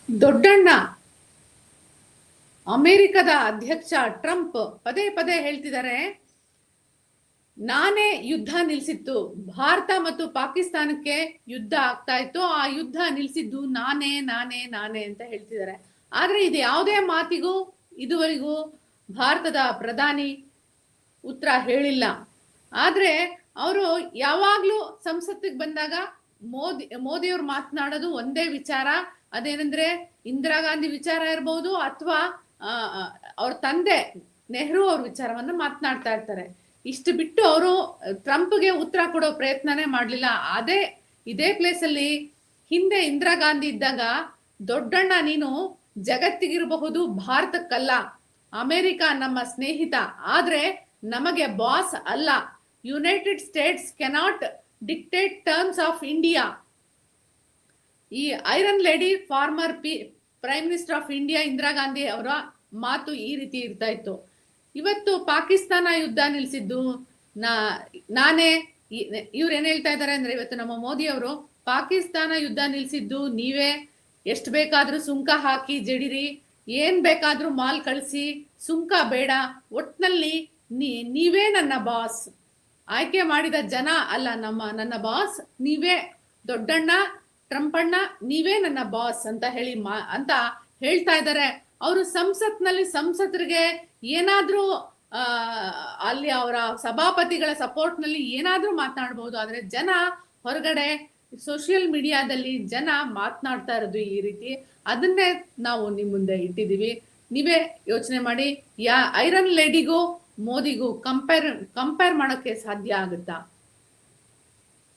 ದೊಡ್ಡಣ್ಣ ಅಮೆರಿಕದ ಅಧ್ಯಕ್ಷ ಟ್ರಂಪ್ ಪದೇ ಪದೇ ಹೇಳ್ತಿದ್ದಾರೆ, ನಾನೇ ಯುದ್ಧ ನಿಲ್ಸಿತ್ತು. ಭಾರತ ಮತ್ತು ಪಾಕಿಸ್ತಾನಕ್ಕೆ ಯುದ್ಧ ಆಗ್ತಾ ಇತ್ತು, ಆ ಯುದ್ಧ ನಿಲ್ಸಿದ್ದು ನಾನೇ ನಾನೇ ನಾನೇ ಅಂತ ಹೇಳ್ತಿದ್ದಾರೆ. ಆದ್ರೆ ಇದು ಯಾವುದೇ ಮಾತಿಗೂ ಇದುವರೆಗೂ ಭಾರತದ ಪ್ರಧಾನಿ ಉತ್ತರ ಹೇಳಿಲ್ಲ. ಆದ್ರೆ ಅವರು ಯಾವಾಗ್ಲೂ ಸಂಸತ್ತಿಗೆ ಬಂದಾಗ ಮೋದಿಯವ್ರು ಮಾತನಾಡೋದು ಒಂದೇ ವಿಚಾರ, ಅದೇನಂದ್ರೆ ಇಂದಿರಾ ಗಾಂಧಿ ವಿಚಾರ ಇರ್ಬೋದು ಅಥವಾ ಅವ್ರ ತಂದೆ ನೆಹರು ಅವ್ರ ವಿಚಾರವನ್ನ ಮಾತನಾಡ್ತಾ ಇರ್ತಾರೆ. ಇಷ್ಟು ಬಿಟ್ಟು ಅವರು ಟ್ರಂಪ್ಗೆ ಉತ್ತರ ಕೊಡೋ ಪ್ರಯತ್ನನೇ ಮಾಡ್ಲಿಲ್ಲ. ಇದೇ ಪ್ಲೇಸ್ ಅಲ್ಲಿ ಹಿಂದೆ ಇಂದಿರಾ ಗಾಂಧಿ ಇದ್ದಾಗ, ದೊಡ್ಡಣ್ಣ ನೀನು ಜಗತ್ತಿಗಿರಬಹುದು, ಭಾರತಕ್ಕಲ್ಲ. ಅಮೆರಿಕ ನಮ್ಮ ಸ್ನೇಹಿತ, ಆದ್ರೆ ನಮಗೆ ಬಾಸ್ ಅಲ್ಲ. United States cannot dictate terms of India. ಈ iron lady former prime minister of India Indira Gandhi ಅವರ ಮಾತು ಈ ರೀತಿ ಇರ್ತಾ ಇತ್ತು. ಇವತ್ತು ಪಾಕಿಸ್ತಾನ ಯುದ್ಧ ನಿಲ್ಸಿದ್ದು ನಾನೇ. ಇವ್ರು ಏನ್ ಹೇಳ್ತಾ ಇದ್ದಾರೆ ಅಂದ್ರೆ, ಇವತ್ತು ನಮ್ಮ ಮೋದಿ ಅವರು ಪಾಕಿಸ್ತಾನ ಯುದ್ಧ ನಿಲ್ಸಿದ್ದು ನೀವೇ, ಎಷ್ಟು ಬೇಕಾದ್ರೂ ಸುಂಕ ಹಾಕಿ ಜಡಿರಿ, ಏನ್ ಬೇಕಾದ್ರೂ ಮಾಲ್ ಕಳಿಸಿ, ಸುಂಕ ಬೇಡ, ಒಟ್ನಲ್ಲಿ ನೀವೇ ನನ್ನ ಬಾಸ್, ಆಯ್ಕೆ ಮಾಡಿದ ಜನ ಅಲ್ಲ ನನ್ನ ಬಾಸ್, ನೀವೇ ದೊಡ್ಡಣ್ಣ ಟ್ರಂಪಣ್ಣ, ನೀವೇ ನನ್ನ ಬಾಸ್ ಅಂತ ಹೇಳ್ತಾ ಇದ್ದಾರೆ. ಅವರು ಸಂಸತ್ತರಿಗೆ ಏನಾದ್ರೂ ಅಲ್ಲಿ ಅವರ ಸಭಾಪತಿಗಳ ಸಪೋರ್ಟ್ ನಲ್ಲಿ ಏನಾದ್ರೂ ಮಾತನಾಡಬಹುದು. ಆದ್ರೆ ಜನ ಹೊರಗಡೆ ಸೋಷಿಯಲ್ ಮೀಡಿಯಾದಲ್ಲಿ ಜನ ಮಾತನಾಡ್ತಾ ಇರೋದು ಈ ರೀತಿ. ಅದನ್ನೇ ನಾವು ನಿಮ್ ಮುಂದೆ ಇಟ್ಟಿದೀವಿ. ನೀವೇ ಯೋಚನೆ ಮಾಡಿ, ಐರನ್ ಲೇಡಿಗೂ ಮೋದಿಗೂ ಕಂಪೇರ್ ಮಾಡೋಕೆ ಸಾಧ್ಯ ಆಗುತ್ತಾ?